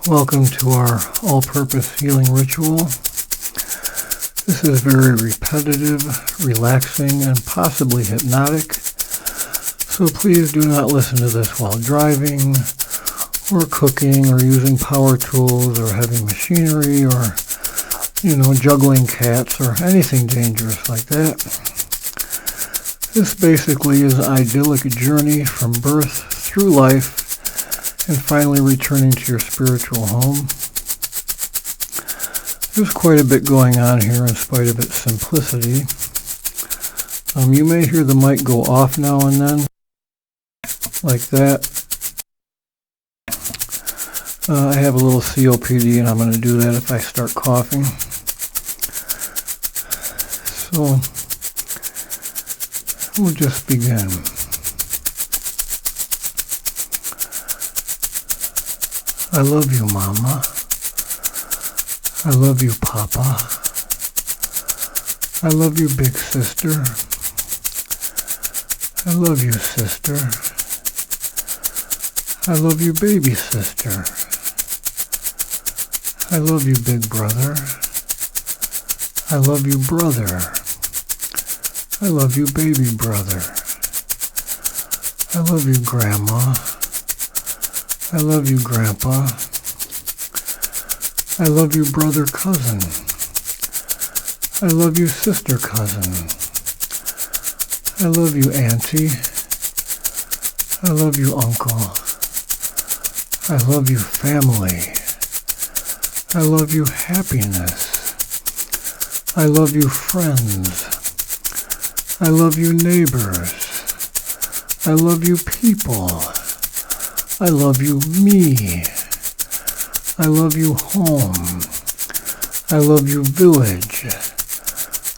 Welcome to our all-purpose healing ritual. This is very repetitive, relaxing, and possibly hypnotic. So please do not listen to this while driving, or cooking, or using power tools, or heavy machinery, or, juggling cats, or anything dangerous like that. This basically is an idyllic journey from birth through life and finally returning to your spiritual home. There's quite a bit going on here in spite of its simplicity. You may hear the mic go off now and then, like that. I have a little COPD and I'm going to do that if I start coughing. So, we'll just begin. I love you, Mama. I love you, Papa. I love you, big sister. I love you, sister. I love you, baby sister. I love you, big brother. I love you, brother. I love you, baby brother. I love you, Grandma. I love you, Grandpa. I love you, brother cousin. I love you, sister cousin. I love you, auntie. I love you, uncle. I love you, family. I love you, happiness. I love you, friends. I love you, neighbors. I love you, people. I love you, me. I love you, home. I love you, village.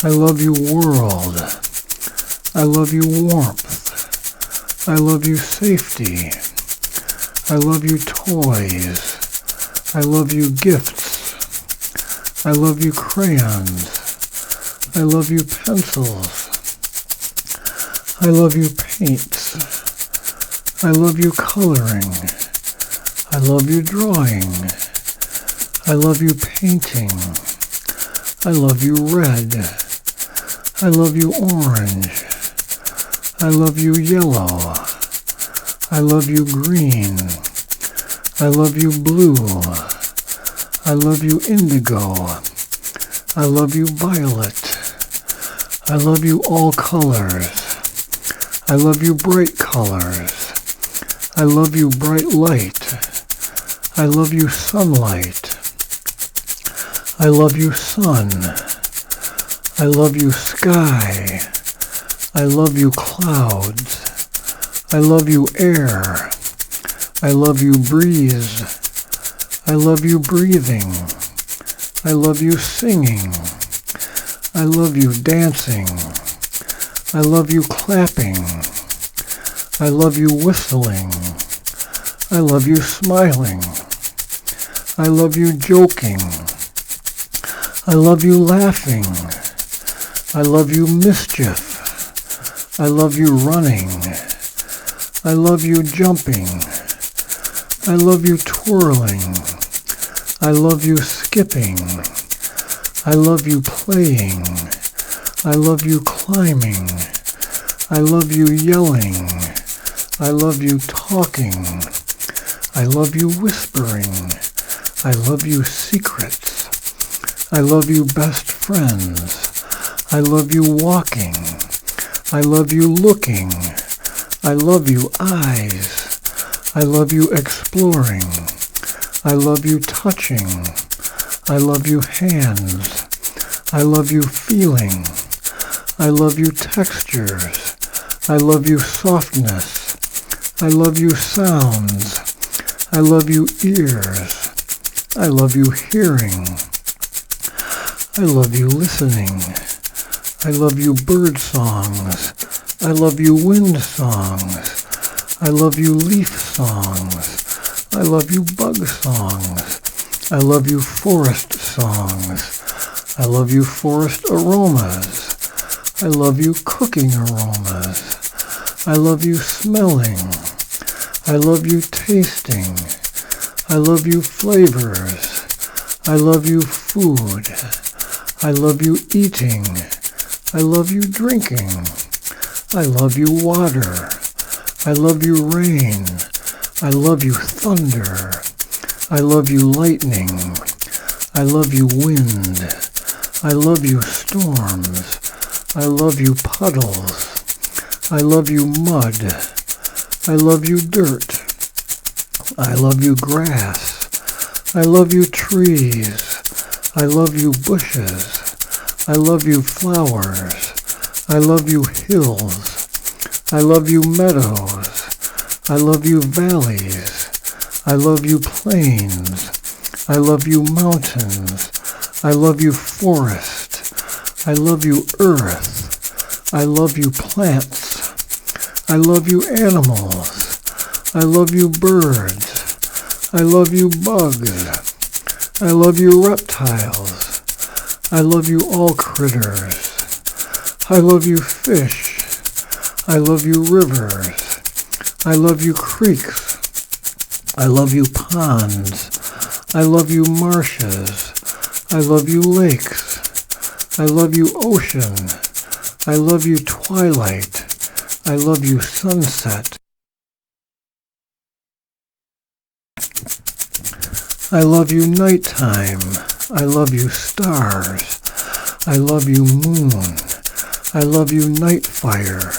I love you, world. I love you, warmth. I love you, safety. I love you, toys. I love you, gifts. I love you, crayons. I love you, pencils. I love you, paints. I love you, coloring. I love you, drawing. I love you, painting. I love you, red. I love you, orange. I love you, yellow. I love you, green. I love you, blue. I love you, indigo. I love you, violet. I love you, all colors. I love you, bright colors. I love you, bright light. I love you, sunlight. I love you, sun. I love you, sky. I love you, clouds. I love you, air. I love you, breeze. I love you, breathing. I love you, singing. I love you, dancing. I love you, clapping. I love you, whistling. I love you, smiling. I love you, joking. I love you, laughing. I love you, mischief. I love you, running. I love you, jumping. I love you, twirling. I love you, skipping. I love you, playing. I love you, climbing. I love you, yelling. I love you, talking. I love you, whispering. I love you, secrets. I love you, best friends. I love you, walking. I love you, looking. I love you, eyes. I love you, exploring. I love you, touching. I love you, hands. I love you, feeling. I love you, textures. I love you, softness. I love you, sounds. I love you, ears. I love you, hearing. I love you, listening. I love you, bird songs. I love you, wind songs. I love you, leaf songs. I love you, bug songs. I love you, forest songs. I love you, forest aromas. I love you, cooking aromas. I love you, smelling. I love you, tasting. I love you flavors. I love you food. I love you eating. I love you drinking. I love you water. I love you rain. I love you thunder. I love you lightning. I love you wind. I love you storms. I love you puddles. I love you mud. I love you dirt. I love you grass. I love you trees. I love you bushes. I love you flowers. I love you hills. I love you meadows. I love you valleys. I love you plains. I love you mountains. I love you forest. I love you earth. I love you plants. I love you animals. I love you birds. I love you bugs. I love you reptiles. I love you all critters. I love you fish. I love you rivers. I love you creeks. I love you ponds. I love you marshes. I love you lakes. I love you ocean. I love you twilight. I love you sunset. I love you nighttime. I love you stars. I love you moon. I love you night fire.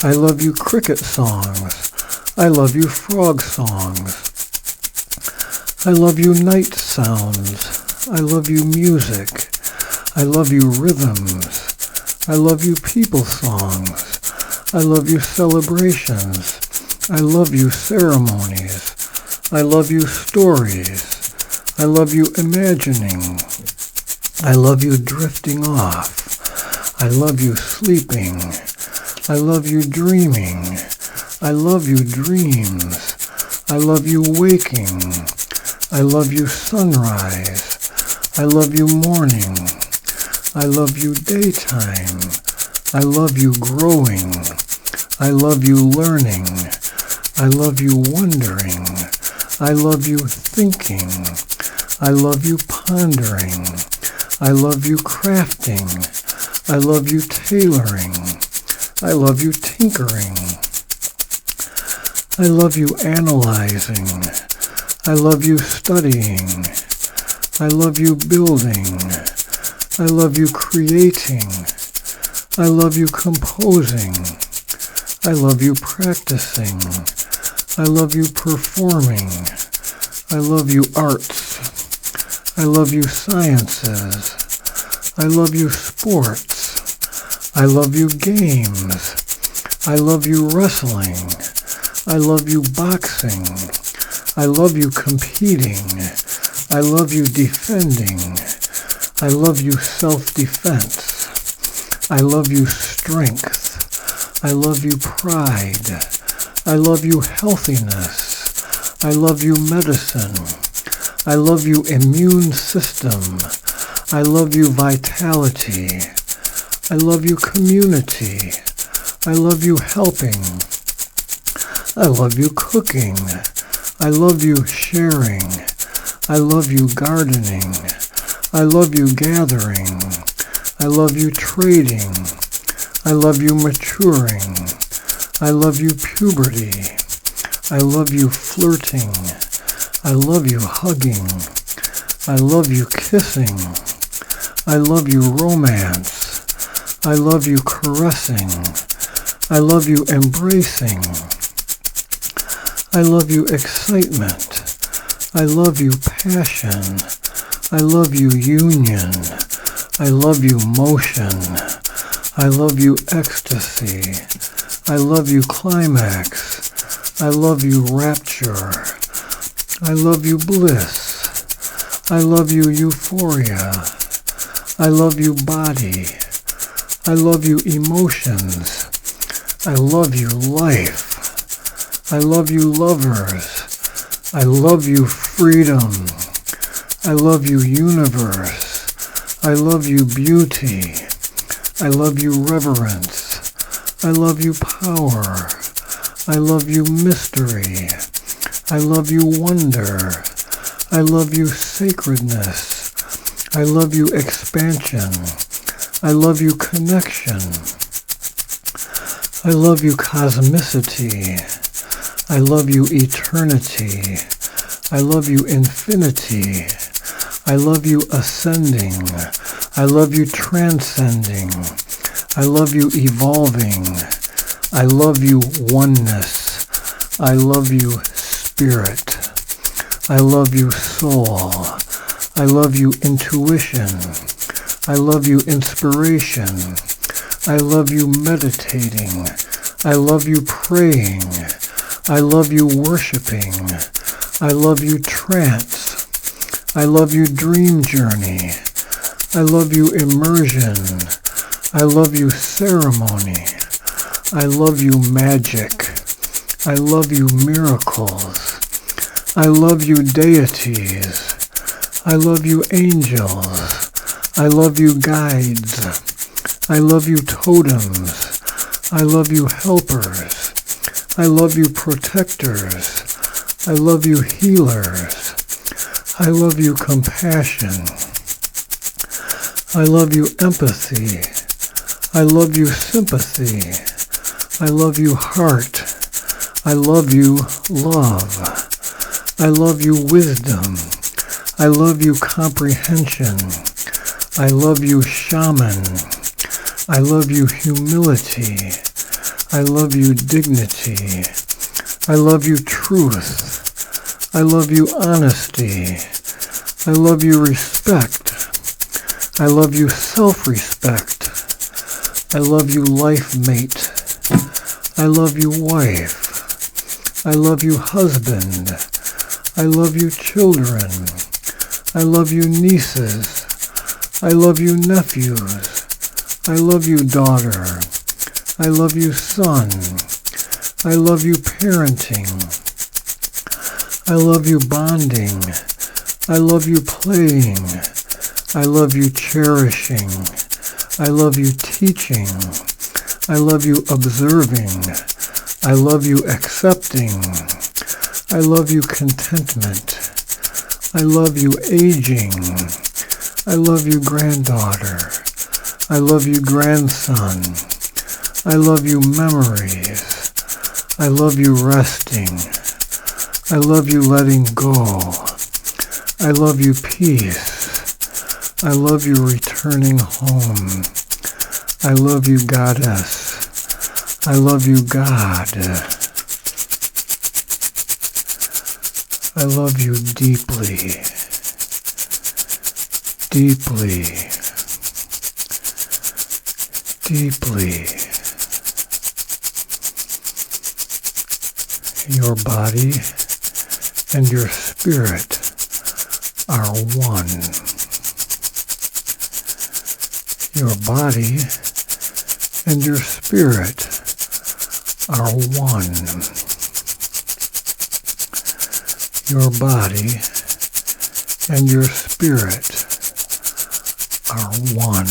I love you cricket songs. I love you frog songs. I love you night sounds. I love you music. I love you rhythms. I love you people songs. I love you celebrations. I love you ceremonies. I love you stories. I love you imagining. I love you drifting off. I love you sleeping. I love you dreaming. I love you dreams. I love you waking. I love you sunrise. I love you morning. I love you daytime. I love you growing. I love you learning. I love you wondering. I love you thinking. I love you pondering. I love you crafting. I love you tailoring. I love you tinkering. I love you analyzing. I love you studying. I love you building. I love you creating. I love you composing. I love you practicing. I love you performing. I love you arts. I love you sciences. I love you sports. I love you games. I love you wrestling. I love you boxing. I love you competing. I love you defending. I love you self-defense. I love you strength. I love you pride. I love you healthiness. I love you medicine. I love you immune system. I love you vitality. I love you community. I love you helping. I love you cooking. I love you sharing. I love you gardening. I love you gathering. I love you trading. I love you maturing. I love you puberty. I love you flirting. I love you hugging. I love you kissing. I love you romance. I love you caressing. I love you embracing. I love you excitement. I love you passion. I love you union. I love you motion. I love you ecstasy. I love you climax. I love you rapture. I love you bliss. I love you euphoria. I love you body. I love you emotions. I love you life. I love you lovers. I love you freedom. I love you universe. I love you beauty. I love you reverence. I love you power. I love you mystery. I love you wonder. I love you sacredness. I love you expansion. I love you connection. I love you cosmicity. I love you eternity. I love you infinity. I love you ascending. I love you transcending. I love you evolving. I love you oneness. I love you spirit. I love you soul. I love you intuition. I love you inspiration. I love you meditating. I love you praying. I love you worshiping. I love you trance. I love you dream journey. I love you immersion. I love you ceremony. I love you magic. I love you miracles. I love you deities. I love you angels. I love you guides. I love you totems. I love you helpers. I love you protectors. I love you healers. I love you compassion. I love you empathy. I love you sympathy. I love you heart. I love you love. I love you wisdom. I love you comprehension. I love you shaman. I love you humility. I love you dignity. I love you truth. I love you honesty. I love you respect. I love you self-respect. I love you life mate. I love you wife. I love you husband. I love you children. I love you nieces. I love you nephews. I love you daughter. I love you son. I love you parenting. I love you bonding. I love you playing. I love you cherishing. I love you teaching. I love you observing. I love you accepting. I love you contentment. I love you aging. I love you granddaughter. I love you grandson. I love you memories. I love you resting. I love you letting go. I love you peace. I love you returning home. I love you goddess. I love you God. I love you deeply. Deeply. Deeply. Your body and your spirit are one. Your body and your spirit are one. Your body and your spirit are one.